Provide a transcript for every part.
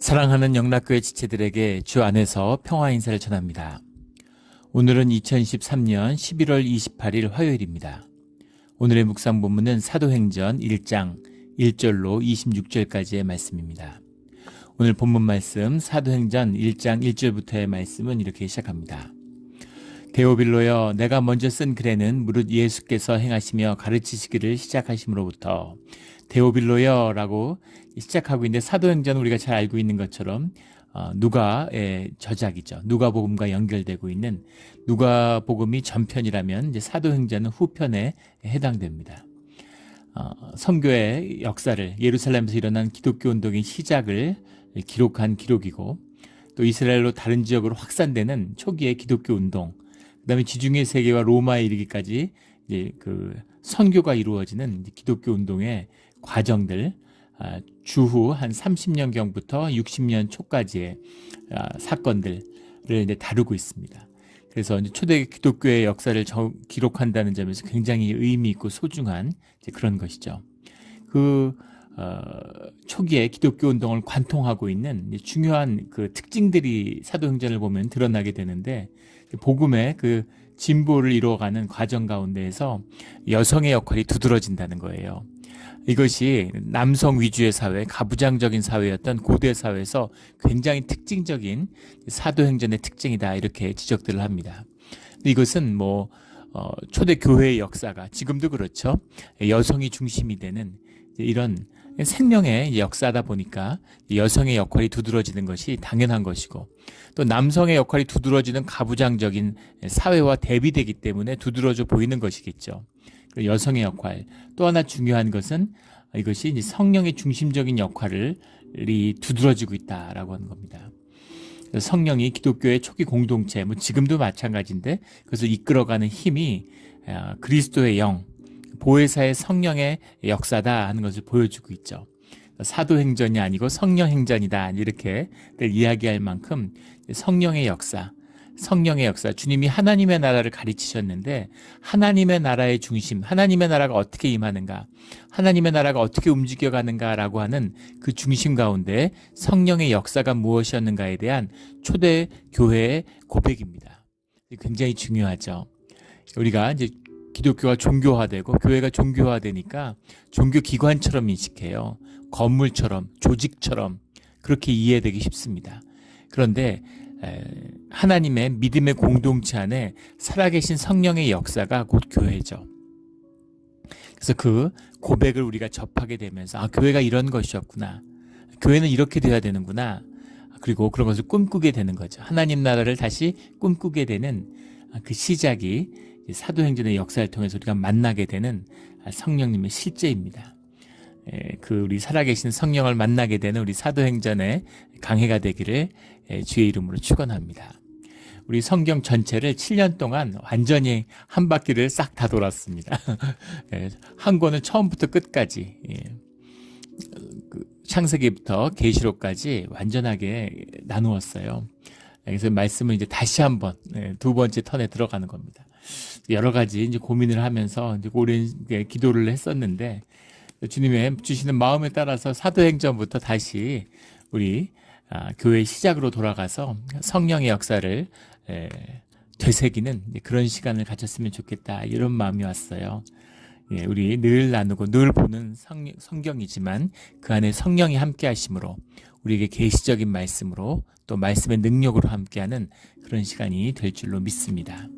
사랑하는 영락교회 지체들에게 주 안에서 평화 인사를 전합니다. 오늘은 2023년 11월 28일 화요일입니다. 오늘의 묵상 본문은 사도행전 1장 1절로 26절까지의 말씀입니다. 오늘 본문 말씀 사도행전 1장 1절부터의 말씀은 이렇게 시작합니다. 데오빌로여, 내가 먼저 쓴 글에는 무릇 예수께서 행하시며 가르치시기를 시작하심으로부터 데오빌로여 라고 시작하고 있는데, 사도행전은 우리가 잘 알고 있는 것처럼 누가의 저작이죠. 누가복음과 연결되고 있는 누가복음이 전편이라면 이제 사도행전은 후편에 해당됩니다. 선교의 역사를, 예루살렘에서 일어난 기독교 운동의 시작을 기록한 기록이고, 또 이스라엘로 다른 지역으로 확산되는 초기의 기독교 운동, 그다음에 지중해 세계와 로마에 이르기까지 이제 그 선교가 이루어지는 기독교 운동의 과정들, 주후 한 30년경부터 60년 초까지의 사건들을 이제 다루고 있습니다. 그래서 이제 초대 기독교의 역사를 기록한다는 점에서 굉장히 의미 있고 소중한 이제 그런 것이죠. 초기에 기독교 운동을 관통하고 있는 중요한 그 특징들이 사도행전을 보면 드러나게 되는데, 복음의 그 진보를 이루어가는 과정 가운데에서 여성의 역할이 두드러진다는 거예요. 이것이 남성 위주의 사회, 가부장적인 사회였던 고대 사회에서 굉장히 특징적인 사도행전의 특징이다, 이렇게 지적들을 합니다. 이것은 초대 교회의 역사가 지금도 그렇죠. 여성이 중심이 되는 이런 생명의 역사다 보니까 여성의 역할이 두드러지는 것이 당연한 것이고, 또 남성의 역할이 두드러지는 가부장적인 사회와 대비되기 때문에 두드러져 보이는 것이겠죠. 여성의 역할, 또 하나 중요한 것은 이것이 이제 성령의 중심적인 역할이 두드러지고 있다라고 하는 겁니다. 성령이 기독교의 초기 공동체, 지금도 마찬가지인데 그것을 이끌어가는 힘이 그리스도의 영, 보혜사의 성령의 역사다 하는 것을 보여주고 있죠. 사도행전이 아니고 성령행전이다, 이렇게 이야기할 만큼 성령의 역사, 주님이 하나님의 나라를 가르치셨는데, 하나님의 나라의 중심, 하나님의 나라가 어떻게 임하는가, 하나님의 나라가 어떻게 움직여가는가라고 하는 그 중심 가운데 성령의 역사가 무엇이었는가에 대한 초대 교회의 고백입니다. 굉장히 중요하죠. 우리가 이제 기독교가 종교화되고 교회가 종교화되니까 종교기관처럼 인식해요. 건물처럼, 조직처럼 그렇게 이해되기 쉽습니다. 그런데 하나님의 믿음의 공동체 안에 살아계신 성령의 역사가 곧 교회죠. 그래서 그 고백을 우리가 접하게 되면서 교회가 이런 것이었구나, 교회는 이렇게 돼야 되는구나, 그리고 그런 것을 꿈꾸게 되는 거죠. 하나님 나라를 다시 꿈꾸게 되는 그 시작이 사도행전의 역사를 통해서 우리가 만나게 되는 성령님의 실제입니다. 우리 살아계신 성령을 만나게 되는 우리 사도행전의 강해가 되기를 주의 이름으로 축원합니다. 우리 성경 전체를 7년 동안 완전히 한 바퀴를 싹 다 돌았습니다. 한 권을 처음부터 끝까지, 창세기부터 계시록까지 완전하게 나누었어요. 그래서 말씀을 이제 다시 한번 두 번째 턴에 들어가는 겁니다. 여러 가지 이제 고민을 하면서 이제 오랜 기도를 했었는데, 주님의 주시는 마음에 따라서 사도행전부터 다시 우리 교회의 시작으로 돌아가서 성령의 역사를 되새기는 그런 시간을 가졌으면 좋겠다, 이런 마음이 왔어요. 우리 늘 나누고 늘 보는 성경이지만 그 안에 성령이 함께 하심으로, 우리에게 계시적인 말씀으로, 또 말씀의 능력으로 함께하는 그런 시간이 될 줄로 믿습니다.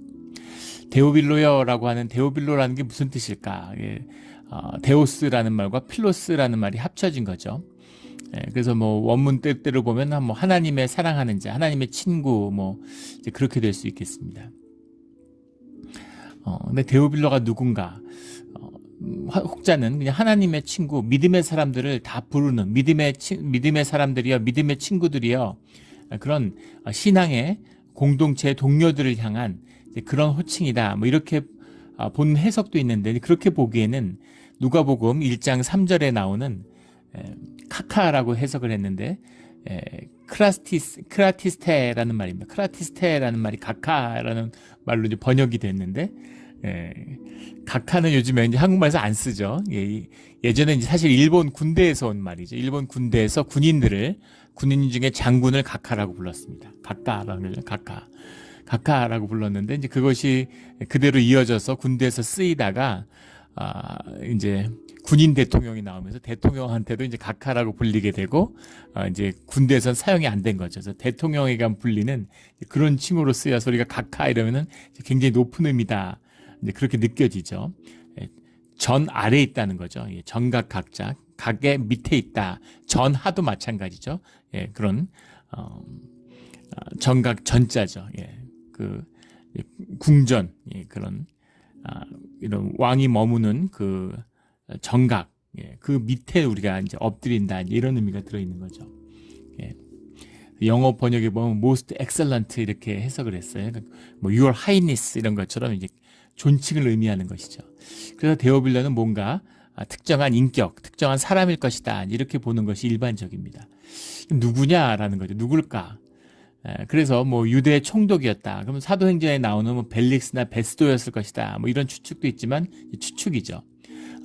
데오빌로여라고 하는, 데오빌로라는 게 무슨 뜻일까? 데오스라는 말과 필로스라는 말이 합쳐진 거죠. 그래서 원문 뜻대로 보면 하나님의 사랑하는 자, 하나님의 친구, 이제 그렇게 될 수 있겠습니다. 근데 데오빌로가 누군가? 혹자는 그냥 하나님의 친구, 믿음의 사람들을 다 부르는, 믿음의 사람들이여, 믿음의 친구들이여, 그런 신앙의 공동체의 동료들을 향한 그런 호칭이다, 이렇게 본 해석도 있는데, 그렇게 보기에는 누가복음 1장 3절에 나오는 카카라고 해석을 했는데, 크라티스테라는 말입니다. 크라티스테라는 말이 가카라는 말로 이제 번역이 됐는데, 각하는 요즘에 이제 한국말에서 안 쓰죠. 예전에 이제 사실 일본 군대에서 온 말이죠. 일본 군대에서 군인들을 군인 중에 장군을 각하라고 불렀습니다. 각하라는 거죠. 각하라고 불렀는데 이제 그것이 그대로 이어져서 군대에서 쓰이다가 이제 군인 대통령이 나오면서 대통령한테도 이제 각하라고 불리게 되고 이제 군대에선 사용이 안 된 거죠. 그래서 대통령에게 불리는 그런 칭호로 쓰여서 우리가 각하 이러면은 굉장히 높은 의미다. 이제 그렇게 느껴지죠. 전 아래에 있다는 거죠. 전각 각자, 각의 밑에 있다. 전하도 마찬가지죠. 그런 전각 전자죠. 그 궁전, 그런 이런 왕이 머무는 그 정각, 그 밑에 우리가 이제 엎드린다, 이런 의미가 들어있는 거죠. 영어 번역에 보면 most excellent 이렇게 해석을 했어요. 뭐 your highness 이런 것처럼 이제 존칭을 의미하는 것이죠. 그래서 데오빌러는 뭔가 특정한 인격, 특정한 사람일 것이다, 이렇게 보는 것이 일반적입니다. 누구냐라는 거죠. 누굴까? 그래서 뭐 유대 총독이었다. 그러면 사도행전에 나오는 뭐 벨릭스나 베스도였을 것이다. 뭐 이런 추측도 있지만 추측이죠.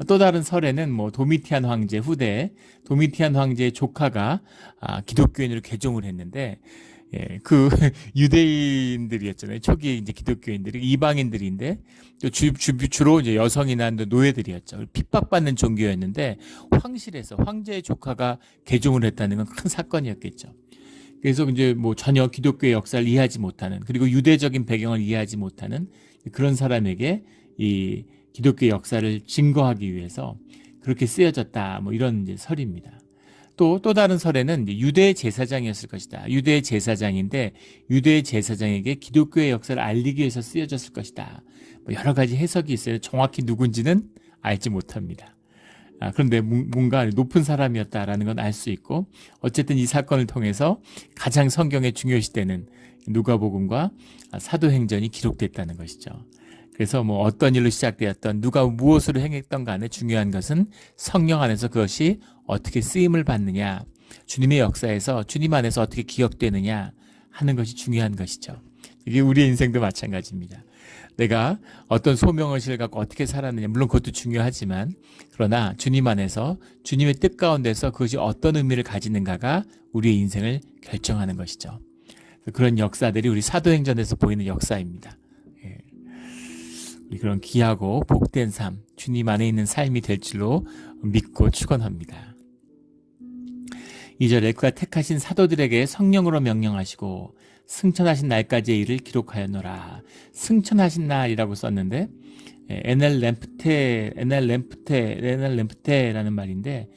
또 다른 설에는 뭐 도미티안 황제 후대, 도미티안 황제의 조카가 기독교인으로 개종을 했는데, 그 유대인들이었잖아요. 초기 이제 기독교인들이 이방인들인데 주로 이제 여성이나 노예들이었죠. 핍박받는 종교였는데 황실에서 황제의 조카가 개종을 했다는 건 큰 사건이었겠죠. 그래서 이제 뭐 전혀 기독교의 역사를 이해하지 못하는, 그리고 유대적인 배경을 이해하지 못하는 그런 사람에게 이 기독교의 역사를 증거하기 위해서 그렇게 쓰여졌다, 뭐 이런 이제 설입니다. 또 다른 설에는 유대 제사장이었을 것이다. 유대 제사장인데 유대 제사장에게 기독교의 역사를 알리기 위해서 쓰여졌을 것이다. 뭐 여러 가지 해석이 있어요. 정확히 누군지는 알지 못합니다. 그런데 뭔가 높은 사람이었다라는 건 알 수 있고, 어쨌든 이 사건을 통해서 가장 성경에 중요시되는 누가복음과 사도행전이 기록됐다는 것이죠. 그래서 뭐 어떤 일로 시작되었던, 누가 무엇으로 행했던 간에 중요한 것은 성령 안에서 그것이 어떻게 쓰임을 받느냐, 주님의 역사에서 주님 안에서 어떻게 기억되느냐 하는 것이 중요한 것이죠. 이게 우리의 인생도 마찬가지입니다. 내가 어떤 소명의식을 갖고 어떻게 살았느냐, 물론 그것도 중요하지만, 그러나 주님 안에서 주님의 뜻 가운데서 그것이 어떤 의미를 가지는가가 우리의 인생을 결정하는 것이죠. 그런 역사들이 우리 사도행전에서 보이는 역사입니다. 그런 귀하고 복된 삶, 주님 안에 있는 삶이 될 줄로 믿고 축원합니다. 2절에 그가 택하신 사도들에게 성령으로 명령하시고 승천하신 날까지의 일을 기록하였노라. 승천하신 날이라고 썼는데 에넬 렘프테라는 말인데,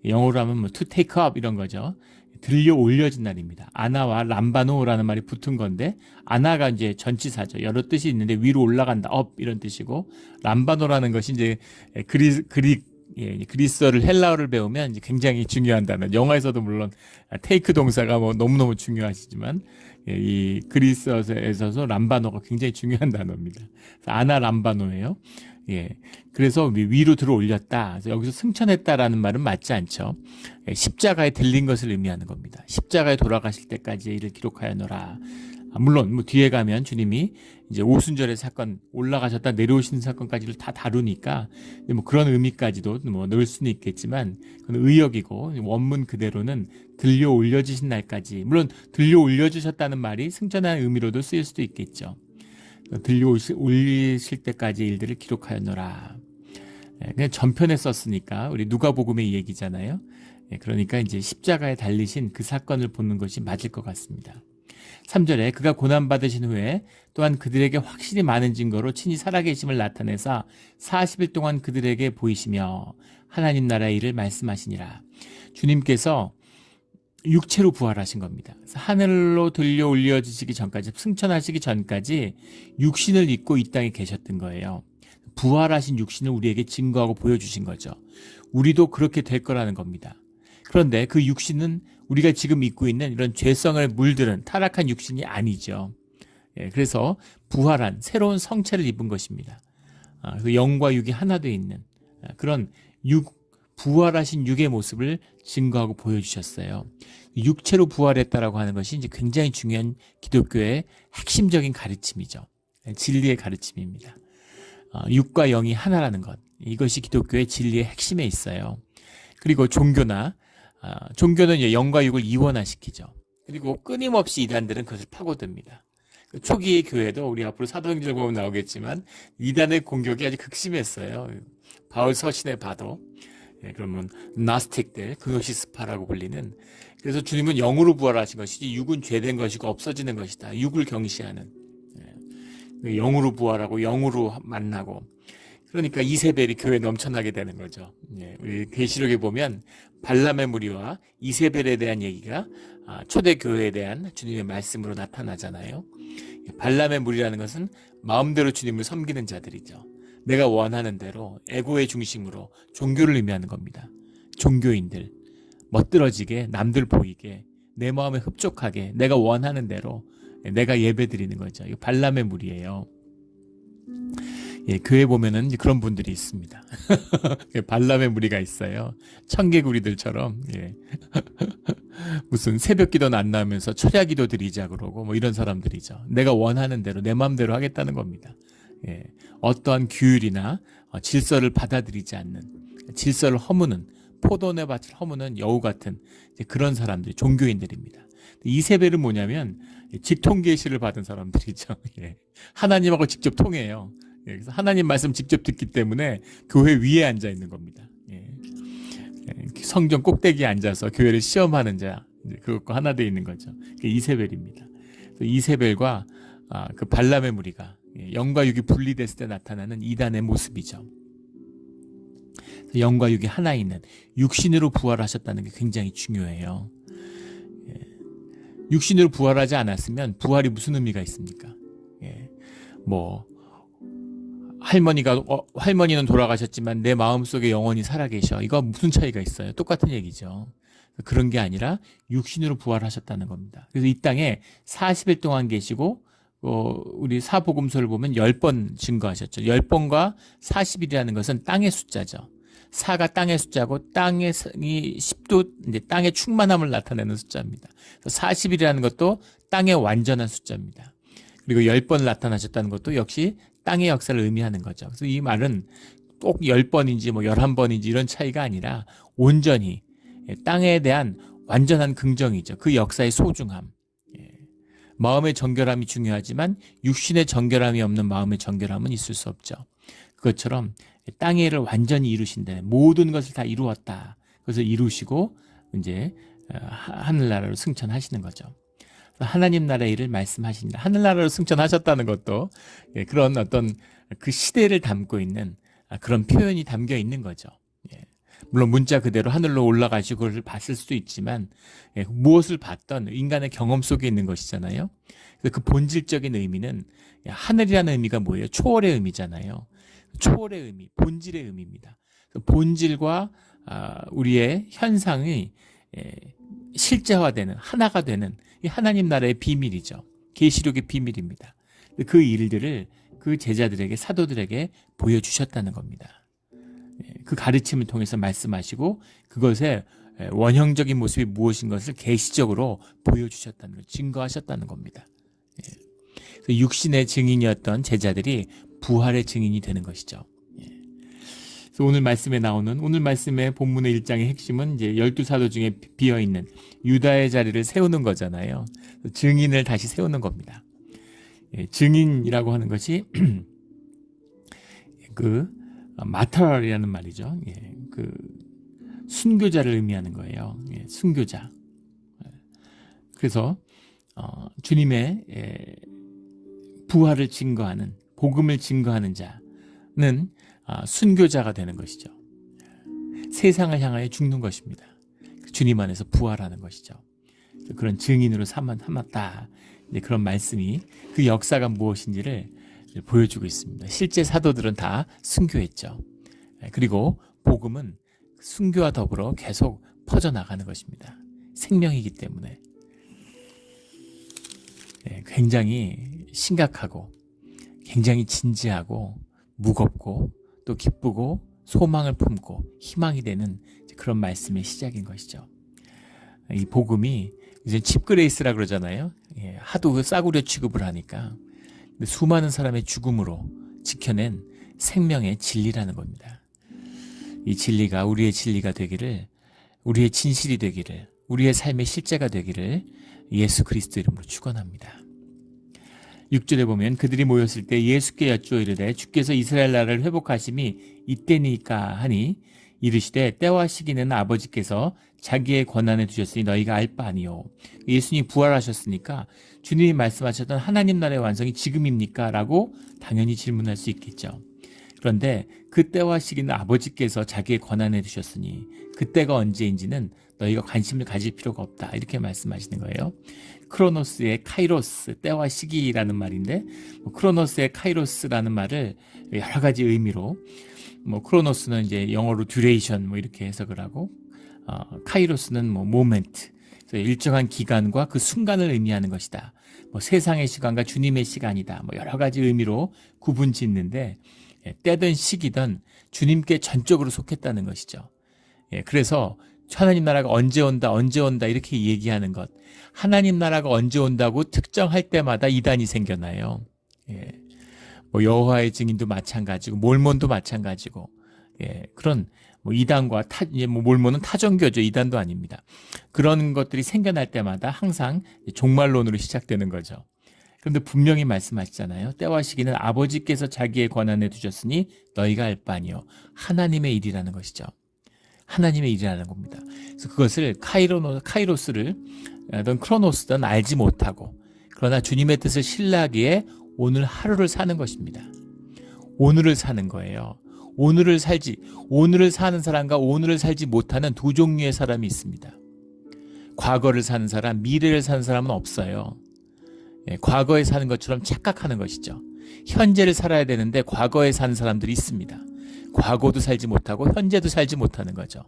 영어로 하면 뭐 to take up 이런 거죠. 들려 올려진 날입니다. 아나와 람바노라는 말이 붙은 건데, 아나가 이제 전치사죠. 여러 뜻이 있는데 위로 올라간다, up 이런 뜻이고, 람바노라는 것이 이제 그리스어를, 헬라어를 배우면 이제 굉장히 중요한 단어. 영어에서도 물론 테이크 동사가 뭐 너무너무 중요하시지만, 이 그리스어에서도 람바노가 굉장히 중요한 단어입니다. 아나 람바노예요. 그래서 위로 들어 올렸다. 그래서 여기서 승천했다라는 말은 맞지 않죠. 십자가에 들린 것을 의미하는 겁니다. 십자가에 돌아가실 때까지 일을 기록하였노라. 물론 뭐 뒤에 가면 주님이 이제 오순절의 사건, 올라가셨다 내려오시는 사건까지를 다 다루니까 뭐 그런 의미까지도 뭐 넣을 수는 있겠지만, 그건 의역이고 원문 그대로는 들려 올려주신 날까지, 물론 들려 올려주셨다는 말이 승천하는 의미로도 쓰일 수도 있겠죠. 들려 올리실 때까지 일들을 기록하였노라. 그냥 전편에 썼으니까 우리 누가복음의 얘기잖아요. 그러니까 이제 십자가에 달리신 그 사건을 보는 것이 맞을 것 같습니다. 3절에 그가 고난받으신 후에 또한 그들에게 확실히 많은 증거로 친히 살아계심을 나타내사 40일 동안 그들에게 보이시며 하나님 나라의 일을 말씀하시니라. 주님께서 육체로 부활하신 겁니다. 그래서 하늘로 들려 올려지시기 전까지, 승천하시기 전까지 육신을 입고 이 땅에 계셨던 거예요. 부활하신 육신을 우리에게 증거하고 보여주신 거죠. 우리도 그렇게 될 거라는 겁니다. 그런데 그 육신은 우리가 지금 입고 있는 이런 죄성을 물들은 타락한 육신이 아니죠. 그래서 부활한 새로운 성체를 입은 것입니다. 그래서 영과 육이 하나 되어 있는 그런 부활하신 육의 모습을 증거하고 보여주셨어요. 육체로 부활했다라고 하는 것이 이제 굉장히 중요한 기독교의 핵심적인 가르침이죠. 진리의 가르침입니다. 육과 영이 하나라는 것, 이것이 기독교의 진리의 핵심에 있어요. 그리고 종교나 종교는 이제 영과 육을 이원화시키죠. 그리고 끊임없이 이단들은 그것을 파고듭니다. 초기의 교회도 우리 앞으로 사도행전을 보면 나오겠지만 이단의 공격이 아주 극심했어요. 바울 서신에 봐도 그러면 나스틱들, 그노시스파라고 불리는, 그래서 주님은 영으로 부활하신 것이지 육은 죄된 것이고 없어지는 것이다. 육을 경시하는, 영으로 부활하고 영으로 만나고, 그러니까 이세벨이 교회에 넘쳐나게 되는 거죠. 우리 계시록에 보면 발람의 무리와 이세벨에 대한 얘기가 초대 교회에 대한 주님의 말씀으로 나타나잖아요. 발람의 무리라는 것은 마음대로 주님을 섬기는 자들이죠. 내가 원하는 대로 에고의 중심으로 종교를 의미하는 겁니다. 종교인들, 멋들어지게, 남들 보이게, 내 마음에 흡족하게, 내가 원하는 대로 내가 예배드리는 거죠. 이거 발람의 무리예요. 교회 보면은 그런 분들이 있습니다. 발람의 무리가 있어요. 청개구리들처럼, 무슨 새벽 기도는 안 나오면서 철야 기도 드리자 그러고, 뭐 이런 사람들이죠. 내가 원하는 대로, 내 마음대로 하겠다는 겁니다. 어떠한 규율이나 질서를 받아들이지 않는, 질서를 허무는, 포도원의 밭을 허무는 여우 같은 그런 사람들이 종교인들입니다. 이세벨은 뭐냐면 직통계시를 받은 사람들이죠. 하나님하고 직접 통해요. 그래서 하나님 말씀 직접 듣기 때문에 교회 위에 앉아 있는 겁니다. 성전 꼭대기에 앉아서 교회를 시험하는 자, 그것과 하나 되어 있는 거죠. 그게 이세벨입니다. 이세벨과 그 발람의 무리가 영과 육이 분리됐을 때 나타나는 이단의 모습이죠. 영과 육이 하나 있는, 육신으로 부활하셨다는 게 굉장히 중요해요. 육신으로 부활하지 않았으면 부활이 무슨 의미가 있습니까? 뭐 할머니는 돌아가셨지만 내 마음속에 영원히 살아계셔. 이거 무슨 차이가 있어요? 똑같은 얘기죠. 그런 게 아니라 육신으로 부활하셨다는 겁니다. 그래서 이 땅에 40일 동안 계시고 우리 사복음서를 보면 10번 증거하셨죠. 10번과 40일이라는 것은 땅의 숫자죠. 4가 땅의 숫자고 땅의 10도 이제 땅의 충만함을 나타내는 숫자입니다. 40일이라는 것도 땅의 완전한 숫자입니다. 그리고 10번 나타나셨다는 것도 역시 땅의 역사를 의미하는 거죠. 그래서 이 말은 꼭 10번인지 뭐 11번인지 이런 차이가 아니라 온전히 땅에 대한 완전한 긍정이죠. 그 역사의 소중함. 마음의 정결함이 중요하지만 육신의 정결함이 없는 마음의 정결함은 있을 수 없죠. 그것처럼 땅의 일을 완전히 이루신다. 모든 것을 다 이루었다. 그래서 이루시고 이제 하늘나라로 승천하시는 거죠. 하나님 나라의 일을 말씀하신다. 하늘나라로 승천하셨다는 것도 그런 어떤 그 시대를 담고 있는 그런 표현이 담겨 있는 거죠. 물론 문자 그대로 하늘로 올라가시고 그걸 봤을 수도 있지만 무엇을 봤던 인간의 경험 속에 있는 것이잖아요. 그래서 그 본질적인 의미는 하늘이라는 의미가 뭐예요? 초월의 의미잖아요. 초월의 의미, 본질의 의미입니다. 본질과 우리의 현상이 실제화되는, 하나가 되는 이 하나님 나라의 비밀이죠. 계시록의 비밀입니다. 그 일들을 그 제자들에게, 사도들에게 보여주셨다는 겁니다. 그 가르침을 통해서 말씀하시고 그것의 원형적인 모습이 무엇인 것을 계시적으로 보여주셨다는 것, 증거하셨다는 겁니다. 육신의 증인이었던 제자들이 부활의 증인이 되는 것이죠. 그래서 오늘 말씀에 나오는, 오늘 말씀의 본문의 1장의 핵심은 이제 12사도 중에 비어있는 유다의 자리를 세우는 거잖아요. 증인을 다시 세우는 겁니다. 증인이라고 하는 것이 그 마터리라는 말이죠. 그 순교자를 의미하는 거예요. 순교자. 그래서 주님의 부활을 증거하는, 복음을 증거하는 자는 순교자가 되는 것이죠. 세상을 향하여 죽는 것입니다. 주님 안에서 부활하는 것이죠. 그런 증인으로 삼았다. 이제 그런 말씀이 그 역사가 무엇인지를 보여주고 있습니다. 실제 사도들은 다 순교했죠. 그리고 복음은 순교와 더불어 계속 퍼져나가는 것입니다. 생명이기 때문에 굉장히 심각하고 굉장히 진지하고 무겁고 또 기쁘고 소망을 품고 희망이 되는 그런 말씀의 시작인 것이죠. 이 복음이 이제 칩그레이스라 그러잖아요. 하도 그 싸구려 취급을 하니까 수많은 사람의 죽음으로 지켜낸 생명의 진리라는 겁니다. 이 진리가 우리의 진리가 되기를 우리의 진실이 되기를, 우리의 삶의 실제가 되기를 예수 그리스도 이름으로 축원합니다. 6절에 보면 그들이 모였을 때 예수께 여쭈어 이르되 주께서 이스라엘 나라를 회복하심이 이때니까 하니 이르시되 때와 시기는 아버지께서 자기의 권한에 두셨으니 너희가 알 바 아니요. 예수님이 부활하셨으니까 주님이 말씀하셨던 하나님 나라의 완성이 지금입니까? 라고 당연히 질문할 수 있겠죠. 그런데 그 때와 시기는 아버지께서 자기의 권한에 두셨으니 그때가 언제인지는 너희가 관심을 가질 필요가 없다. 이렇게 말씀하시는 거예요. 크로노스의 카이로스, 때와 시기라는 말인데 크로노스의 카이로스라는 말을 여러 가지 의미로 크로노스는 이제 영어로 듀레이션 이렇게 해석을 하고 카이로스는 모멘트, 일정한 기간과 그 순간을 의미하는 것이다. 세상의 시간과 주님의 시간이다. 여러 가지 의미로 구분 짓는데 때든 시기든 주님께 전적으로 속했다는 것이죠. 그래서 하나님 나라가 언제 온다 이렇게 얘기하는 것, 하나님 나라가 언제 온다고 특정할 때마다 이단이 생겨나요. 여호와의 증인도 마찬가지고 몰몬도 마찬가지고 그런 이단과 몰몬은 타종교죠. 이단도 아닙니다. 그런 것들이 생겨날 때마다 항상 종말론으로 시작되는 거죠. 그런데 분명히 말씀하시잖아요. 때와 시기는 아버지께서 자기의 권한에 두셨으니 너희가 알 바 아니요. 하나님의 일이라는 것이죠. 하나님의 일이라는 겁니다. 그래서 그것을 카이로스를 넌 크로노스든 알지 못하고 그러나 주님의 뜻을 신뢰하기에 오늘 하루를 사는 것입니다. 오늘을 사는 거예요. 오늘을 사는 사람과 오늘을 살지 못하는 두 종류의 사람이 있습니다. 과거를 사는 사람, 미래를 사는 사람은 없어요. 과거에 사는 것처럼 착각하는 것이죠. 현재를 살아야 되는데 과거에 사는 사람들이 있습니다. 과거도 살지 못하고 현재도 살지 못하는 거죠.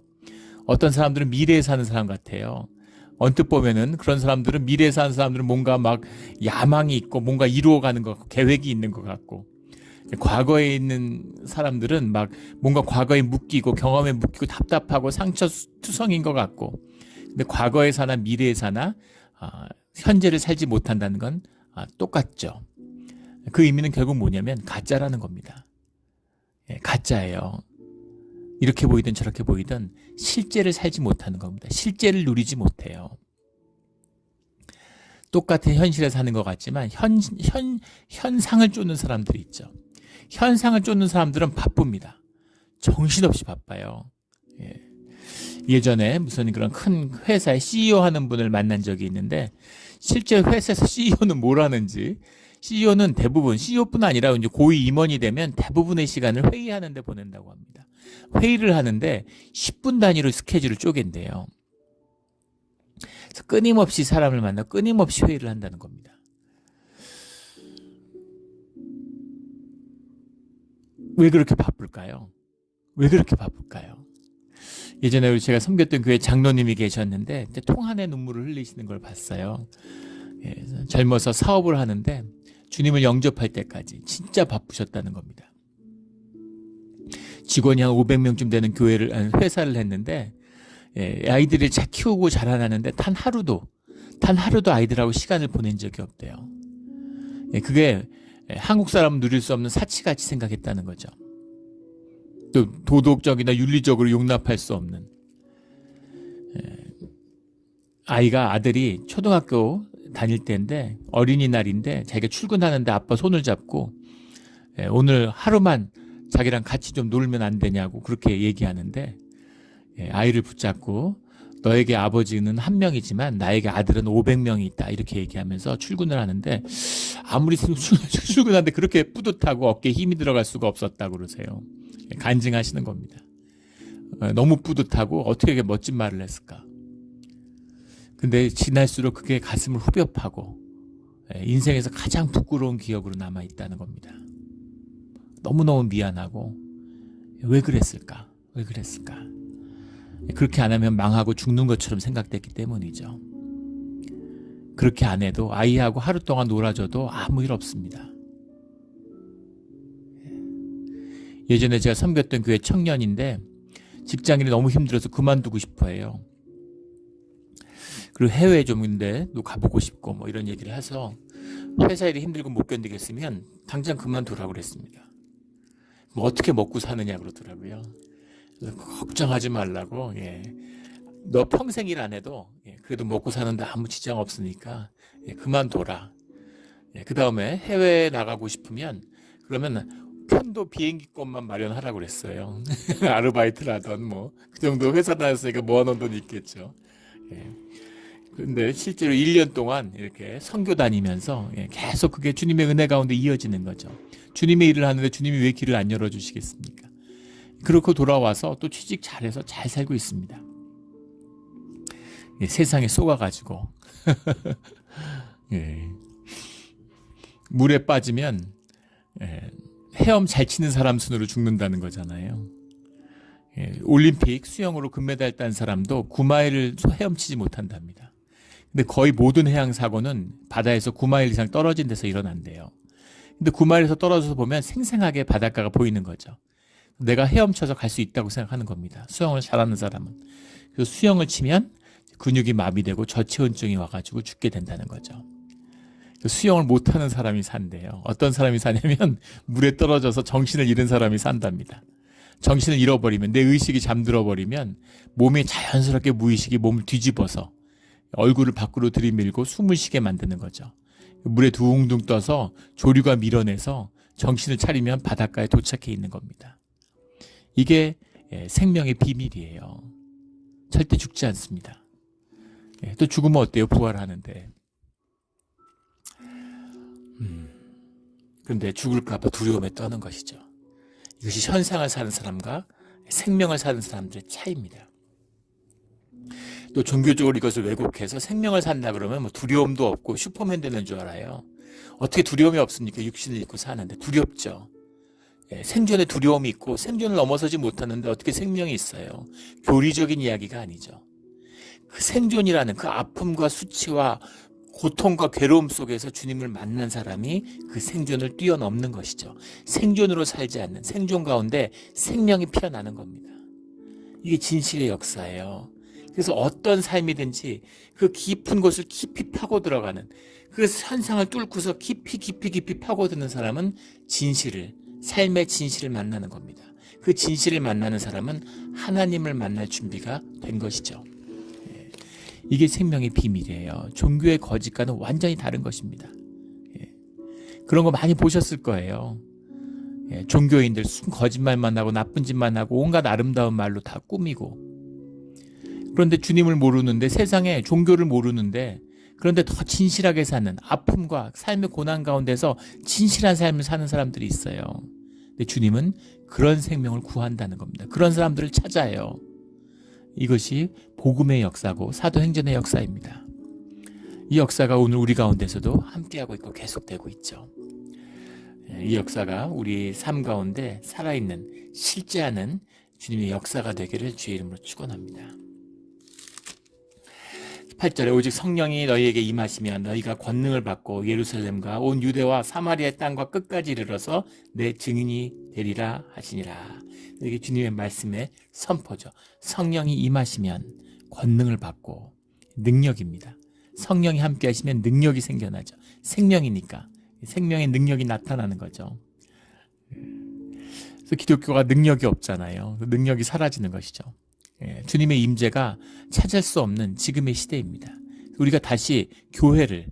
어떤 사람들은 미래에 사는 사람 같아요. 언뜻 보면은 그런 사람들은 미래에 사는 사람들은 뭔가 막 야망이 있고 뭔가 이루어가는 것 같고 계획이 있는 것 같고 과거에 있는 사람들은 막 뭔가 과거에 묶이고 경험에 묶이고 답답하고 상처투성인 것 같고 근데 과거에 사나 미래에 사나 현재를 살지 못한다는 건 똑같죠. 그 의미는 결국 뭐냐면 가짜라는 겁니다. 가짜예요. 이렇게 보이든 저렇게 보이든 실제를 살지 못하는 겁니다. 실제를 누리지 못해요. 똑같은 현실에 사는 것 같지만 현상을 쫓는 사람들이 있죠. 현상을 쫓는 사람들은 바쁩니다. 정신없이 바빠요. 예전에 무슨 그런 큰 회사의 CEO 하는 분을 만난 적이 있는데 실제 회사에서 CEO는 뭘 하는지 CEO는 대부분 CEO뿐 아니라 이제 고위 임원이 되면 대부분의 시간을 회의하는 데 보낸다고 합니다. 회의를 하는데 10분 단위로 스케줄을 쪼갠대요. 그래서 끊임없이 사람을 만나 끊임없이 회의를 한다는 겁니다. 왜 그렇게 바쁠까요? 예전에 제가 섬겼던 교회 장로님이 계셨는데 통한의 눈물을 흘리시는 걸 봤어요. 젊어서 사업을 하는데 주님을 영접할 때까지 진짜 바쁘셨다는 겁니다. 직원이 한 500명쯤 되는 회사를 했는데 아이들을 잘 키우고 자라나는데 단 하루도 아이들하고 시간을 보낸 적이 없대요. 그게 한국 사람은 누릴 수 없는 사치같이 생각했다는 거죠. 또 도덕적이나 윤리적으로 용납할 수 없는 아들이 초등학교 다닐 때인데 어린이날인데 자기가 출근하는데 아빠 손을 잡고 오늘 하루만 자기랑 같이 좀 놀면 안 되냐고 그렇게 얘기하는데 아이를 붙잡고 너에게 아버지는 한 명이지만 나에게 아들은 500명이 있다 이렇게 얘기하면서 출근을 하는데 아무리 출근하는데 그렇게 뿌듯하고 어깨에 힘이 들어갈 수가 없었다고 그러세요. 간증하시는 겁니다. 너무 뿌듯하고 어떻게 이렇게 멋진 말을 했을까. 근데 지날수록 그게 가슴을 후벼파고 인생에서 가장 부끄러운 기억으로 남아있다는 겁니다. 너무너무 미안하고 왜 그랬을까? 그렇게 안 하면 망하고 죽는 것처럼 생각됐기 때문이죠. 그렇게 안 해도 아이하고 하루 동안 놀아줘도 아무 일 없습니다. 예전에 제가 섬겼던 교회 청년인데 직장인이 너무 힘들어서 그만두고 싶어 해요. 그리고 해외 좀인데 또 가보고 싶고 이런 얘기를 해서 회사 일이 힘들고 못 견디겠으면 당장 그만두라고 그랬습니다. 어떻게 먹고 사느냐 그러더라고요. 그래서 걱정하지 말라고 너 평생 일 안 해도 그래도 먹고 사는데 아무 지장 없으니까 그만둬라. 그 다음에 해외에 나가고 싶으면 그러면 편도 비행기권만 마련하라고 그랬어요. 아르바이트를 하던 뭐 그 정도 회사 다녔으니까 모아놓은 돈이 있겠죠. 그런데 실제로 1년 동안 이렇게 선교 다니면서 계속 그게 주님의 은혜 가운데 이어지는 거죠. 주님의 일을 하는데 주님이 왜 길을 안 열어주시겠습니까? 그렇고 돌아와서 또 취직 잘해서 잘 살고 있습니다. 세상에 속아가지고 물에 빠지면 헤엄 잘 치는 사람 순으로 죽는다는 거잖아요. 올림픽 수영으로 금메달 딴 사람도 9마일을 헤엄치지 못한답니다. 근데 거의 모든 해양 사고는 바다에서 9마일 이상 떨어진 데서 일어난대요. 근데 9마일에서 떨어져서 보면 생생하게 바닷가가 보이는 거죠. 내가 헤엄쳐서 갈 수 있다고 생각하는 겁니다. 수영을 잘하는 사람은. 그래서 수영을 치면 근육이 마비되고 저체온증이 와가지고 죽게 된다는 거죠. 수영을 못하는 사람이 산대요. 어떤 사람이 사냐면 물에 떨어져서 정신을 잃은 사람이 산답니다. 정신을 잃어버리면, 내 의식이 잠들어버리면 몸이 자연스럽게 무의식이 몸을 뒤집어서 얼굴을 밖으로 들이밀고 숨을 쉬게 만드는 거죠. 물에 둥둥 떠서 조류가 밀어내서 정신을 차리면 바닷가에 도착해 있는 겁니다. 이게 생명의 비밀이에요. 절대 죽지 않습니다. 또 죽으면 어때요? 부활하는데. 그런데 죽을까 봐 두려움에 떠는 것이죠. 이것이 현상을 사는 사람과 생명을 사는 사람들의 차이입니다. 또 종교적으로 이것을 왜곡해서 생명을 산다 그러면 뭐 두려움도 없고 슈퍼맨 되는 줄 알아요. 어떻게 두려움이 없습니까? 육신을 입고 사는데 두렵죠. 생존에 두려움이 있고 생존을 넘어서지 못하는데 어떻게 생명이 있어요? 교리적인 이야기가 아니죠. 그 생존이라는 그 아픔과 수치와 고통과 괴로움 속에서 주님을 만난 사람이 그 생존을 뛰어넘는 것이죠. 생존으로 살지 않는, 생존 가운데 생명이 피어나는 겁니다. 이게 진실의 역사예요. 그래서 어떤 삶이든지 그 깊은 곳을 깊이 파고 들어가는, 그 현상을 뚫고서 깊이 파고드는 사람은 진실을, 삶의 진실을 만나는 겁니다. 그 진실을 만나는 사람은 하나님을 만날 준비가 된 것이죠. 이게 생명의 비밀이에요. 종교의 거짓과는 완전히 다른 것입니다. 그런 거 많이 보셨을 거예요. 종교인들 거짓말만 하고 나쁜 짓만 하고 온갖 아름다운 말로 다 꾸미고, 그런데 주님을 모르는데, 세상에 종교를 모르는데, 그런데 더 진실하게 사는, 아픔과 삶의 고난 가운데서 진실한 삶을 사는 사람들이 있어요. 근데 주님은 그런 생명을 구한다는 겁니다. 그런 사람들을 찾아요. 이것이 복음의 역사고 사도행전의 역사입니다. 이 역사가 오늘 우리 가운데서도 함께하고 있고 계속되고 있죠. 이 역사가 우리 삶 가운데 살아있는, 실제하는 주님의 역사가 되기를 주의 이름으로 축원합니다. 8절에 오직 성령이 너희에게 임하시면 너희가 권능을 받고 예루살렘과 온 유대와 사마리아의 땅과 끝까지 이르러서 내 증인이 되리라 하시니라. 이게 주님의 말씀의 선포죠. 성령이 임하시면 권능을 받고, 능력입니다. 성령이 함께 하시면 능력이 생겨나죠. 생명이니까 생명의 능력이 나타나는 거죠. 그래서 기독교가 능력이 없잖아요. 능력이 사라지는 것이죠. 주님의 임재가 찾을 수 없는 지금의 시대입니다. 우리가 다시 교회를,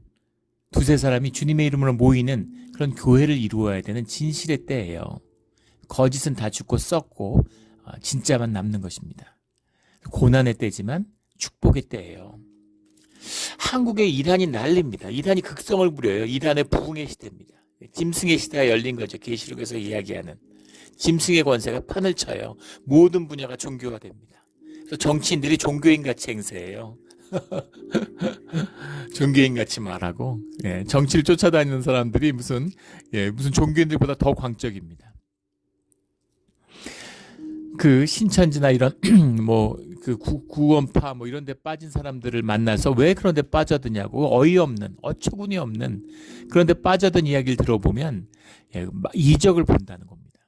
두세 사람이 주님의 이름으로 모이는 그런 교회를 이루어야 되는 진실의 때예요. 거짓은 다 죽고 썩고 진짜만 남는 것입니다. 고난의 때지만 축복의 때예요. 한국의 이란이 난립니다. 이란이 극성을 부려요. 이란의 부흥의 시대입니다. 짐승의 시대가 열린 거죠. 계시록에서 이야기하는 짐승의 권세가 판을 쳐요. 모든 분야가 종교화됩니다. 그래서 정치인들이 종교인같이 행세해요. 종교인같이 말하고, 정치를 쫓아다니는 사람들이 무슨 종교인들보다 더 광적입니다. 그 신천지나 이런 그 구원파 이런 데 빠진 사람들을 만나서 왜 그런 데 빠져드냐고, 어이없는, 어처구니 없는 그런 데 빠져든 이야기를 들어보면 이적을 본다는 겁니다.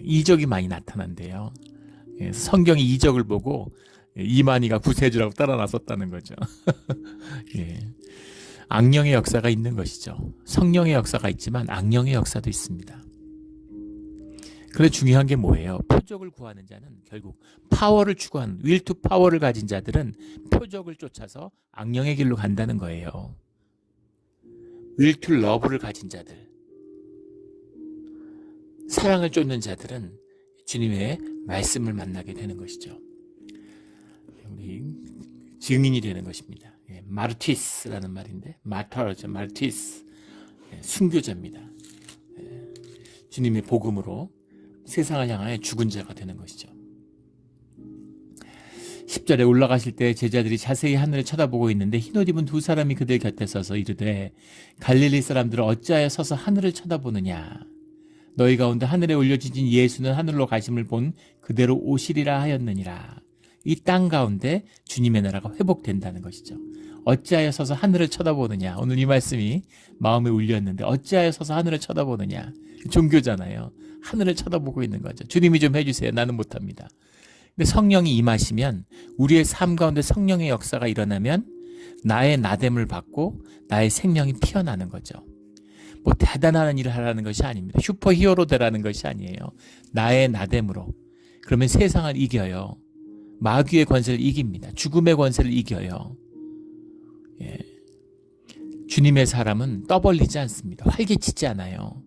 이적이 많이 나타난대요. 성경이 이적을 보고 이만희가 구세주라고 따라 나섰다는 거죠. 악령의 역사가 있는 것이죠. 성령의 역사가 있지만 악령의 역사도 있습니다. 그래 중요한 게 뭐예요? 표적을 구하는 자는 결국 파워를 추구하는 will to power를 가진 자들은 표적을 쫓아서 악령의 길로 간다는 거예요. will to love를 가진 자들, 사랑을 쫓는 자들은 주님의 말씀을 만나게 되는 것이죠. 우리 증인이 되는 것입니다. 마르티스라는 말인데 마터죠. 마르티스, 순교자입니다. 주님의 복음으로 세상을 향하여 죽은 자가 되는 것이죠. 10절에 올라가실 때 제자들이 자세히 하늘을 쳐다보고 있는데 흰옷 입은 두 사람이 그들 곁에 서서 이르되 갈릴리 사람들은 어찌하여 서서 하늘을 쳐다보느냐. 너희 가운데 하늘에 올려지신 예수는 하늘로 가심을 본 그대로 오시리라 하였느니라. 이 땅 가운데 주님의 나라가 회복된다는 것이죠. 어찌하여 서서 하늘을 쳐다보느냐. 오늘 이 말씀이 마음에 울렸는데 어찌하여 서서 하늘을 쳐다보느냐. 종교잖아요. 하늘을 쳐다보고 있는 거죠. 주님이 좀 해주세요. 나는 못합니다. 근데 성령이 임하시면 우리의 삶 가운데 성령의 역사가 일어나면 나의 나됨을 받고 나의 생명이 피어나는 거죠. 뭐 대단한 일을 하라는 것이 아닙니다. 슈퍼히어로 되라는 것이 아니에요. 나의 나됨으로. 그러면 세상을 이겨요. 마귀의 권세를 이깁니다. 죽음의 권세를 이겨요. 예. 주님의 사람은 떠벌리지 않습니다. 활개치지 않아요.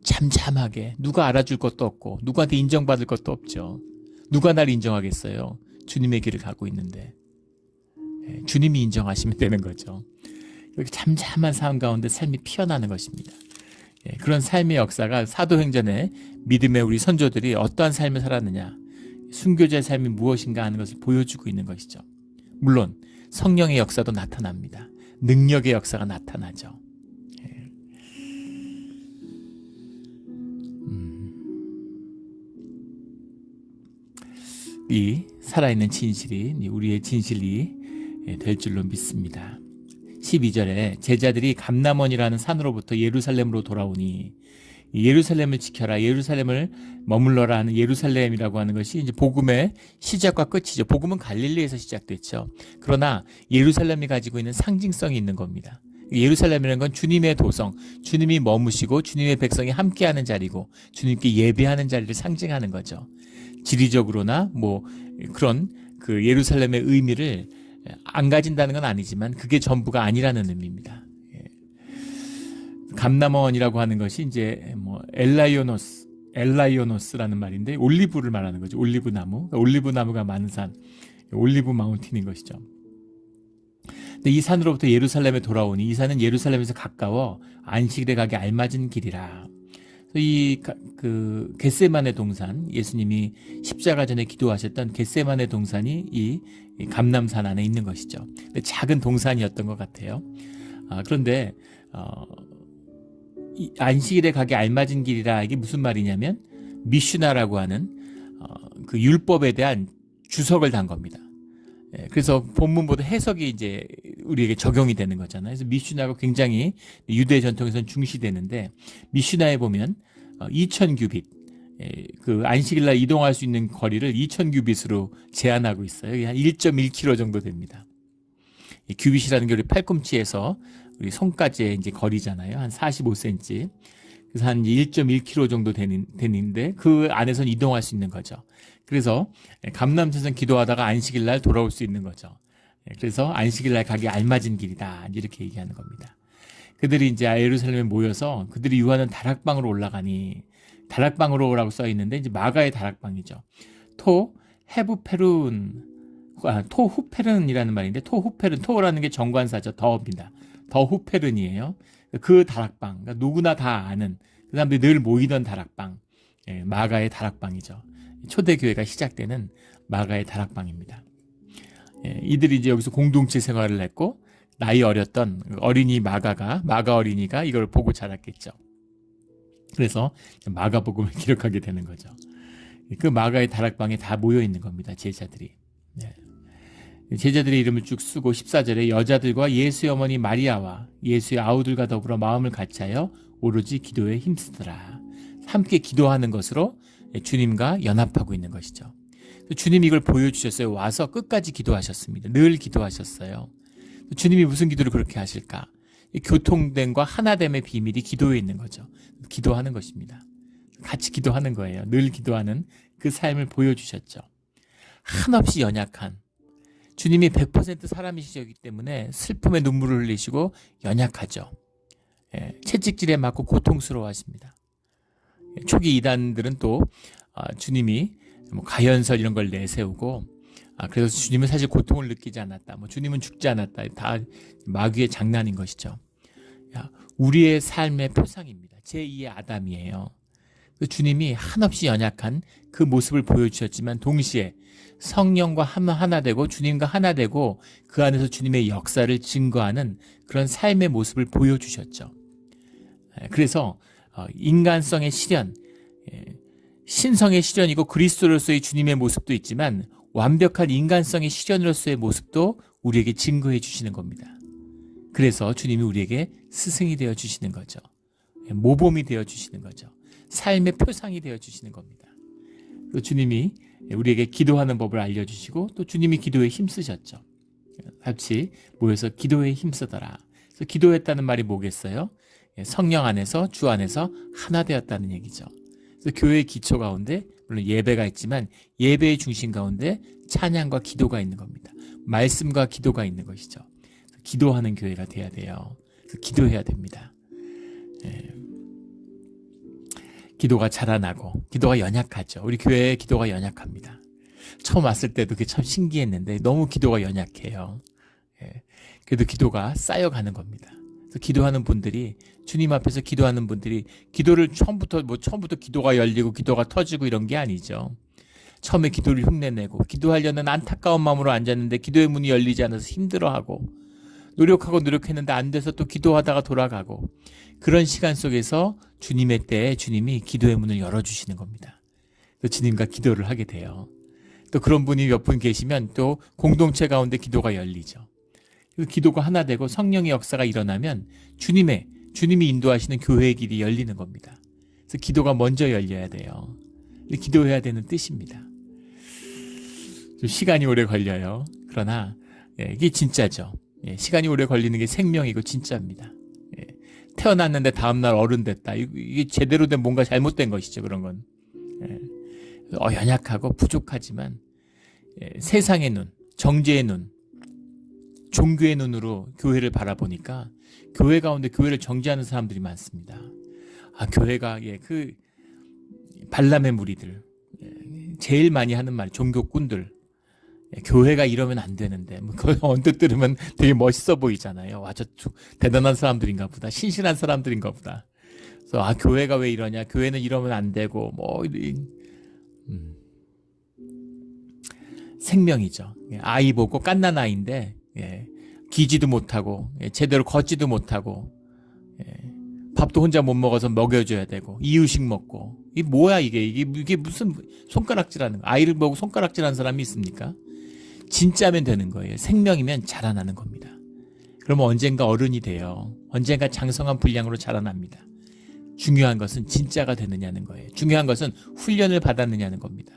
잠잠하게 누가 알아줄 것도 없고 누구한테 인정받을 것도 없죠. 누가 날 인정하겠어요. 주님의 길을 가고 있는데 주님이 인정하시면 되는 거죠. 이렇게 잠잠한 삶 가운데 삶이 피어나는 것입니다. 그런 삶의 역사가 사도행전에 믿음의 우리 선조들이 어떠한 삶을 살았느냐, 순교자의 삶이 무엇인가 하는 것을 보여주고 있는 것이죠. 물론 성령의 역사도 나타납니다. 능력의 역사가 나타나죠. 이 살아있는 진실이 우리의 진실이 될 줄로 믿습니다. 12절에 제자들이 감람원이라는 산으로부터 예루살렘으로 돌아오니 예루살렘을 지켜라, 예루살렘을 머물러라 하는 예루살렘이라고 하는 것이 이제 복음의 시작과 끝이죠. 복음은 갈릴리에서 시작됐죠. 그러나 예루살렘이 가지고 있는 상징성이 있는 겁니다. 예루살렘이라는 건 주님의 도성, 주님이 머무시고 주님의 백성이 함께하는 자리고 주님께 예배하는 자리를 상징하는 거죠. 지리적으로나 뭐 그런 그 예루살렘의 의미를 안 가진다는 건 아니지만 그게 전부가 아니라는 의미입니다. 감람원이라고 하는 것이 이제 뭐 엘라이오노스라는 말인데 올리브를 말하는 거죠. 올리브 나무, 올리브 나무가 많은 산, 올리브 마운틴인 것이죠. 근데 이 산으로부터 예루살렘에 돌아오니 이 산은 예루살렘에서 가까워 안식일에 가기 알맞은 길이라. 이 겟세마네 동산, 예수님이 십자가 전에 기도하셨던 겟세마네 동산이 이 감람산 안에 있는 것이죠. 작은 동산이었던 것 같아요. 그런데 이 안식일에 가기 알맞은 길이라 이게 무슨 말이냐면 미슈나라고 하는 그 율법에 대한 주석을 단 겁니다. 그래서 본문보다 해석이 이제 우리에게 적용이 되는 거잖아요. 그래서 미슈나가 굉장히 유대 전통에서는 중시되는데 미슈나에 보면 2000규빗, 그 안식일날 이동할 수 있는 거리를 2000규빗으로 제한하고 있어요. 한 1.1km 정도 됩니다. 규빗이라는 게 우리 팔꿈치에서 우리 손까지의 이제 거리잖아요. 한 45cm. 그래서 한 1.1km 정도 되는데 그 안에서는 이동할 수 있는 거죠. 그래서 감람산에서 기도하다가 안식일날 돌아올 수 있는 거죠. 그래서 안식일날 가기 알맞은 길이다. 이렇게 얘기하는 겁니다. 그들이 이제 예루살렘에 모여서 그들이 유하는 다락방으로 올라가니 다락방으로라고 써 있는데 이제 마가의 다락방이죠. 토후페른이라는 말인데 토라는 게 정관사죠. 더입니다. 더후페른이에요. 그 다락방, 그러니까 누구나 다 아는 그 사람들이 늘 모이던 다락방, 마가의 다락방이죠. 초대교회가 시작되는 마가의 다락방입니다. 이들이 이제 여기서 공동체 생활을 했고 나이 어렸던 어린이 마가 어린이가 이걸 보고 자랐겠죠. 그래서 마가복음을 기록하게 되는 거죠. 그 마가의 다락방에 다 모여 있는 겁니다. 제자들이. 제자들의 이름을 쭉 쓰고 14절에 여자들과 예수의 어머니 마리아와 예수의 아우들과 더불어 마음을 같이하여 오로지 기도에 힘쓰더라. 함께 기도하는 것으로 주님과 연합하고 있는 것이죠. 주님이 이걸 보여주셨어요. 와서 끝까지 기도하셨습니다. 늘 기도하셨어요. 주님이 무슨 기도를 그렇게 하실까? 교통됨과 하나됨의 비밀이 기도에 있는 거죠. 기도하는 것입니다. 같이 기도하는 거예요. 늘 기도하는 그 삶을 보여주셨죠. 한없이 연약한 주님이 100% 사람이시기 때문에 슬픔의 눈물을 흘리시고 연약하죠. 채찍질에 맞고 고통스러워하십니다. 초기 이단들은 또 주님이 가연설 이런 걸 내세우고 그래서 주님은 사실 고통을 느끼지 않았다. 주님은 죽지 않았다. 다 마귀의 장난인 것이죠. 우리의 삶의 표상입니다. 제2의 아담이에요. 주님이 한없이 연약한 그 모습을 보여주셨지만 동시에 성령과 하나 되고 주님과 하나 되고 그 안에서 주님의 역사를 증거하는 그런 삶의 모습을 보여주셨죠. 그래서 인간성의 실현, 신성의 실현이고 그리스도로서의 주님의 모습도 있지만 완벽한 인간성의 실현으로서의 모습도 우리에게 증거해 주시는 겁니다. 그래서 주님이 우리에게 스승이 되어 주시는 거죠. 모범이 되어 주시는 거죠. 삶의 표상이 되어 주시는 겁니다. 또 주님이 우리에게 기도하는 법을 알려주시고 또 주님이 기도에 힘쓰셨죠. 같이 모여서 기도에 힘쓰더라. 그래서 기도했다는 말이 뭐겠어요? 성령 안에서 주 안에서 하나 되었다는 얘기죠. 그래서 교회의 기초 가운데 물론 예배가 있지만 예배의 중심 가운데 찬양과 기도가 있는 겁니다. 말씀과 기도가 있는 것이죠. 기도하는 교회가 돼야 돼요. 그래서 기도해야 됩니다. 기도가 자라나고 기도가 연약하죠. 우리 교회의 기도가 연약합니다. 처음 왔을 때도 그게 참 신기했는데 너무 기도가 연약해요. 그래도 기도가 쌓여가는 겁니다. 그래서 기도하는 분들이 주님 앞에서 기도하는 분들이 기도를 처음부터 기도가 열리고 기도가 터지고 이런 게 아니죠. 처음에 기도를 흉내내고 기도하려는 안타까운 마음으로 앉았는데 기도의 문이 열리지 않아서 힘들어하고 노력했는데 안 돼서 또 기도하다가 돌아가고 그런 시간 속에서 주님의 때에 주님이 기도의 문을 열어주시는 겁니다. 또 주님과 기도를 하게 돼요. 또 그런 분이 몇 분 계시면 또 공동체 가운데 기도가 열리죠. 그 기도가 하나 되고 성령의 역사가 일어나면 주님이 인도하시는 교회의 길이 열리는 겁니다. 그래서 기도가 먼저 열려야 돼요. 기도해야 되는 뜻입니다. 좀 시간이 오래 걸려요. 그러나 이게 진짜죠. 시간이 오래 걸리는 게 생명이고 진짜입니다. 태어났는데 다음날 어른 됐다. 이게 제대로 된 뭔가 잘못된 것이죠. 그런 건. 연약하고 부족하지만 세상의 눈, 정죄의 눈, 종교의 눈으로 교회를 바라보니까 교회 가운데 교회를 정죄하는 사람들이 많습니다. 교회가 그 발람의 무리들, 제일 많이 하는 말 종교꾼들, 교회가 이러면 안 되는데 그걸 언뜻 들으면 되게 멋있어 보이잖아요. 저 대단한 사람들인가 보다, 신실한 사람들인가 보다. 그래서 교회가 왜 이러냐, 교회는 이러면 안 되고 생명이죠. 아이 보고 갓난 아이인데 기지도 못하고 제대로 걷지도 못하고 밥도 혼자 못 먹어서 먹여줘야 되고 이유식 먹고 이게 뭐야 이게 무슨 손가락질하는 거. 아이를 보고 손가락질하는 사람이 있습니까? 진짜면 되는 거예요. 생명이면 자라나는 겁니다. 그러면 언젠가 어른이 돼요. 언젠가 장성한 분량으로 자라납니다. 중요한 것은 진짜가 되느냐는 거예요. 중요한 것은 훈련을 받았느냐는 겁니다.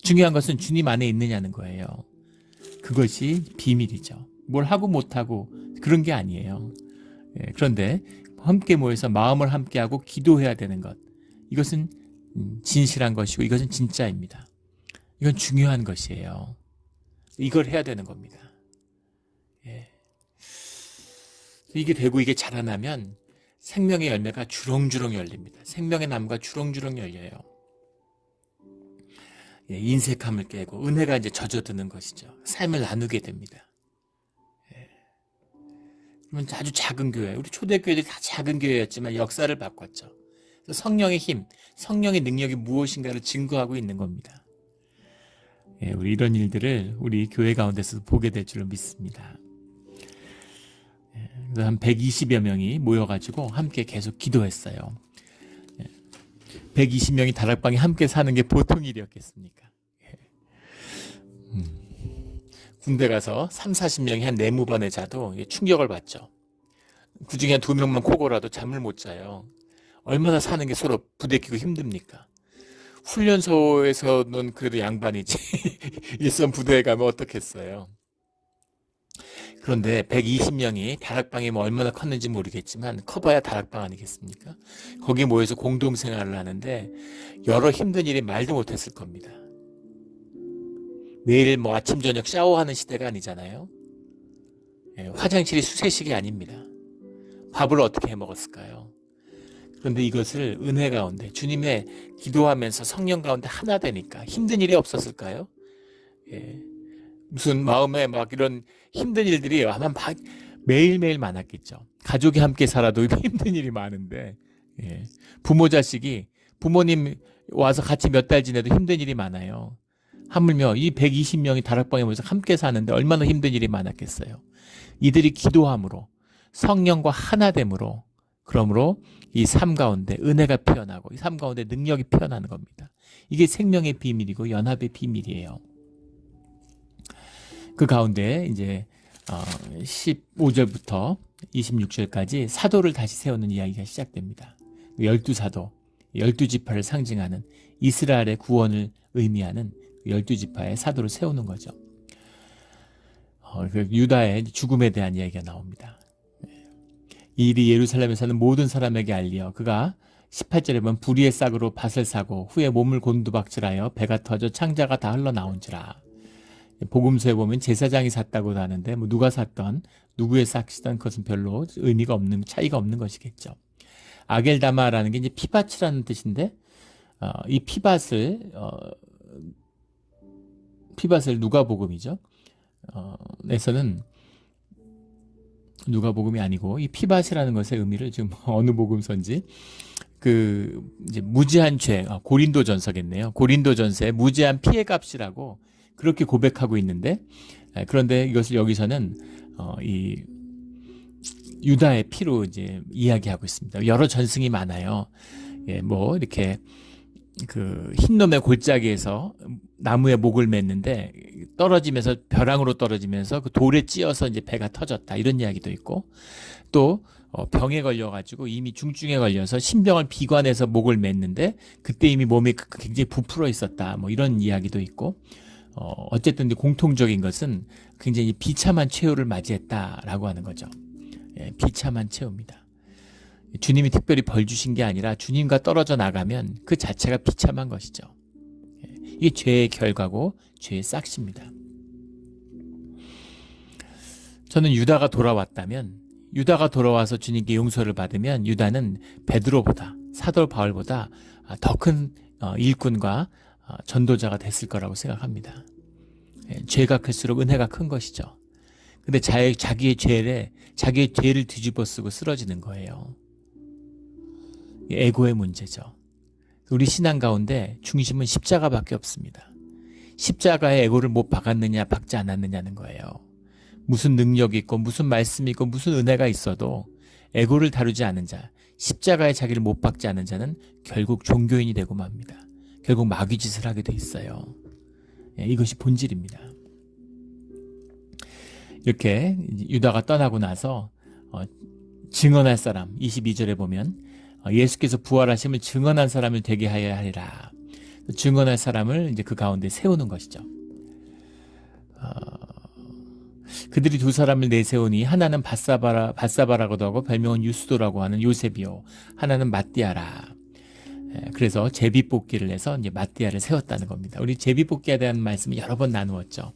중요한 것은 주님 안에 있느냐는 거예요. 그것이 비밀이죠. 뭘 하고 못하고 그런 게 아니에요. 그런데 함께 모여서 마음을 함께하고 기도해야 되는 것, 이것은 진실한 것이고 이것은 진짜입니다. 이건 중요한 것이에요. 이걸 해야 되는 겁니다. 이게 되고 이게 자라나면 생명의 열매가 주렁주렁 열립니다. 생명의 나무가 주렁주렁 열려요. 인색함을 깨고 은혜가 이제 젖어드는 것이죠. 삶을 나누게 됩니다. 그러면 아주 작은 교회, 우리 초대교회들이 다 작은 교회였지만 역사를 바꿨죠. 그래서 성령의 힘, 성령의 능력이 무엇인가를 증거하고 있는 겁니다. 우리 이런 일들을 우리 교회 가운데서도 보게 될 줄로 믿습니다. 그래서 한 120여 명이 모여가지고 함께 계속 기도했어요. 120명이 다락방에 함께 사는 게 보통 일이었겠습니까? 군대 가서 30-40명이 한 4무반에 자도 충격을 받죠. 그 중에 2명만 코골아도 잠을 못 자요. 얼마나 사는 게 서로 부대끼고 힘듭니까? 훈련소에서는 그래도 양반이지 일선 부대에 가면 어떻겠어요? 그런데 120명이 다락방이 뭐 얼마나 컸는지 모르겠지만 커봐야 다락방 아니겠습니까? 거기 모여서 공동생활을 하는데 여러 힘든 일이 말도 못했을 겁니다. 매일 뭐 아침 저녁 샤워하는 시대가 아니잖아요. 화장실이 수세식이 아닙니다. 밥을 어떻게 해 먹었을까요? 그런데 이것을 은혜 가운데 주님의 기도하면서 성령 가운데 하나 되니까 힘든 일이 없었을까요? 무슨 마음에 막 이런 힘든 일들이 아마 매일매일 많았겠죠. 가족이 함께 살아도 힘든 일이 많은데 부모 자식이 부모님 와서 같이 몇 달 지내도 힘든 일이 많아요. 하물며 이 120명이 다락방에 모여서 함께 사는데 얼마나 힘든 일이 많았겠어요. 이들이 기도함으로 성령과 하나됨으로 그러므로 이 삶 가운데 은혜가 피어나고 이 삶 가운데 능력이 피어나는 겁니다. 이게 생명의 비밀이고 연합의 비밀이에요. 그 가운데 이제 15절부터 26절까지 사도를 다시 세우는 이야기가 시작됩니다. 12사도, 12지파를 상징하는 이스라엘의 구원을 의미하는 12지파의 사도를 세우는 거죠. 유다의 죽음에 대한 이야기가 나옵니다. 이 일이 예루살렘에 사는 모든 사람에게 알리어 그가 18절에 보면 불의의 싹으로 밭을 사고 후에 몸을 곤두박질하여 배가 터져 창자가 다 흘러나온지라. 복음서에 보면 제사장이 샀다고 하는데 뭐 누가 샀던 누구의 싹이든 그것은 별로 의미가 없는 차이가 없는 것이겠죠. 아겔다마라는 게 이제 피밭이라는 뜻인데 이 피밭을 누가복음이죠. 에서는 누가복음이 아니고 이 피밭이라는 것의 의미를 지금 어느 복음서인지 이제 무지한 죄 고린도전서겠네요. 고린도전서의 무지한 피해값이라고 그렇게 고백하고 있는데 그런데 이것을 여기서는 이 유다의 피로 이제 이야기하고 있습니다. 여러 전승이 많아요. 뭐 이렇게 흰놈의 골짜기에서 나무에 목을 맸는데 떨어지면서 벼랑으로 떨어지면서 그 돌에 찧어서 이제 배가 터졌다 이런 이야기도 있고 또 병에 걸려가지고 이미 중증에 걸려서 신병을 비관해서 목을 맸는데 그때 이미 몸이 굉장히 부풀어 있었다 뭐 이런 이야기도 있고 어쨌든 공통적인 것은 굉장히 비참한 최후를 맞이했다라고 하는 거죠. 비참한 최후입니다. 주님이 특별히 벌 주신 게 아니라 주님과 떨어져 나가면 그 자체가 비참한 것이죠. 이게 죄의 결과고 죄의 싹입니다. 저는 유다가 돌아왔다면 유다가 돌아와서 주님께 용서를 받으면 유다는 베드로보다 사도 바울보다 더 큰 일꾼과 전도자가 됐을 거라고 생각합니다. 죄가 클수록 은혜가 큰 것이죠. 근데 자기의 죄를 뒤집어 쓰고 쓰러지는 거예요. 에고의 문제죠. 우리 신앙 가운데 중심은 십자가밖에 없습니다. 십자가에 에고를 못 박았느냐 박지 않았느냐는 거예요. 무슨 능력이 있고 무슨 말씀이 있고 무슨 은혜가 있어도 에고를 다루지 않은 자, 십자가에 자기를 못 박지 않은 자는 결국 종교인이 되고 맙니다. 결국 마귀짓을 하게 돼 있어요. 이것이 본질입니다. 이렇게 유다가 떠나고 나서 증언할 사람 22절에 보면 예수께서 부활하심을 증언한 사람을 되게 하여야 하리라. 증언할 사람을 이제 그 가운데 세우는 것이죠. 그들이 두 사람을 내세우니 하나는 바사바라고도 하고 별명은 유스도라고 하는 요셉이요 하나는 마띠아라. 그래서 제비뽑기를 해서 이제 마띠아를 세웠다는 겁니다. 우리 제비뽑기에 대한 말씀을 여러 번 나누었죠.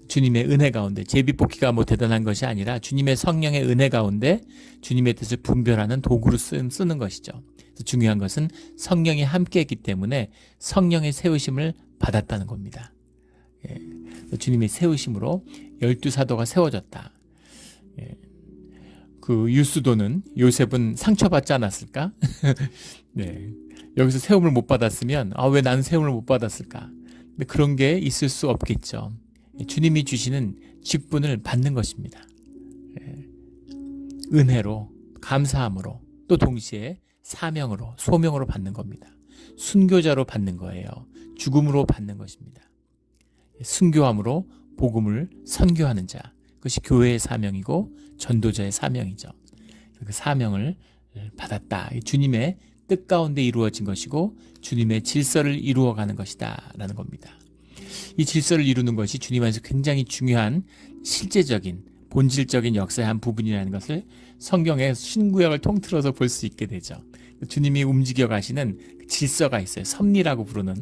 주님의 은혜 가운데 제비뽑기가 뭐 대단한 것이 아니라 주님의 성령의 은혜 가운데 주님의 뜻을 분별하는 도구로 쓰는 것이죠. 그래서 중요한 것은 성령이 함께했기 때문에 성령의 세우심을 받았다는 겁니다. 주님의 세우심으로 12사도가 세워졌다. 그 유스도는 요셉은 상처받지 않았을까? 네. 여기서 세움을 못 받았으면 왜 나는 세움을 못 받았을까? 근데 그런 게 있을 수 없겠죠. 주님이 주시는 직분을 받는 것입니다. 은혜로 감사함으로 또 동시에 사명으로 소명으로 받는 겁니다. 순교자로 받는 거예요. 죽음으로 받는 것입니다. 순교함으로 복음을 선교하는 자, 그것이 교회의 사명이고 전도자의 사명이죠. 그 사명을 받았다. 주님의 뜻 가운데 이루어진 것이고 주님의 질서를 이루어가는 것이다 라는 겁니다. 이 질서를 이루는 것이 주님 안에서 굉장히 중요한 실제적인 본질적인 역사의 한 부분이라는 것을 성경의 신구약을 통틀어서 볼 수 있게 되죠. 주님이 움직여 가시는 질서가 있어요. 섭리라고 부르는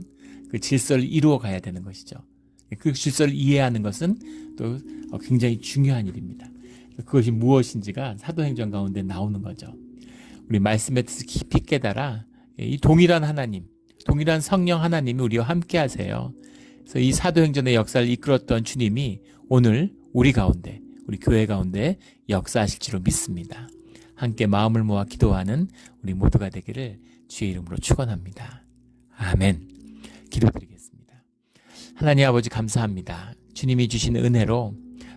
그 질서를 이루어 가야 되는 것이죠. 그 질서를 이해하는 것은 또 굉장히 중요한 일입니다. 그것이 무엇인지가 사도행전 가운데 나오는 거죠. 우리 말씀에 깊이 깨달아 이 동일한 하나님, 동일한 성령 하나님이 우리와 함께 하세요. 그래서 이 사도행전의 역사를 이끌었던 주님이 오늘 우리 가운데, 우리 교회 가운데 역사하실 줄로 믿습니다. 함께 마음을 모아 기도하는 우리 모두가 되기를 주의 이름으로 축원합니다. 아멘. 기도드리겠습니다. 하나님 아버지 감사합니다. 주님이 주신 은혜로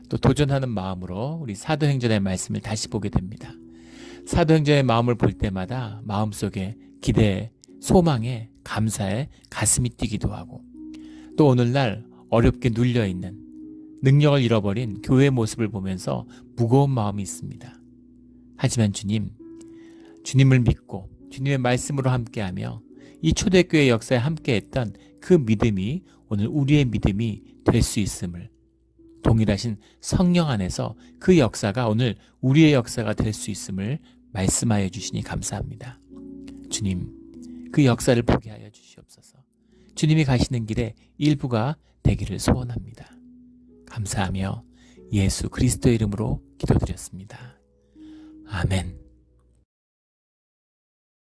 또 도전하는 마음으로 우리 사도행전의 말씀을 다시 보게 됩니다. 사도행전의 마음을 볼 때마다 마음속에 기대에, 소망에, 감사에 가슴이 뛰기도 하고 또 오늘날 어렵게 눌려있는 능력을 잃어버린 교회의 모습을 보면서 무거운 마음이 있습니다. 하지만 주님을 믿고 주님의 말씀으로 함께하며 이 초대교회 역사에 함께했던 그 믿음이 오늘 우리의 믿음이 될 수 있음을, 동일하신 성령 안에서 그 역사가 오늘 우리의 역사가 될 수 있음을 말씀하여 주시니 감사합니다. 주님, 그 역사를 보게 하여 주시옵소서. 주님이 가시는 길에 일부가 되기를 소원합니다. 감사하며 예수 그리스도의 이름으로 기도드렸습니다. 아멘.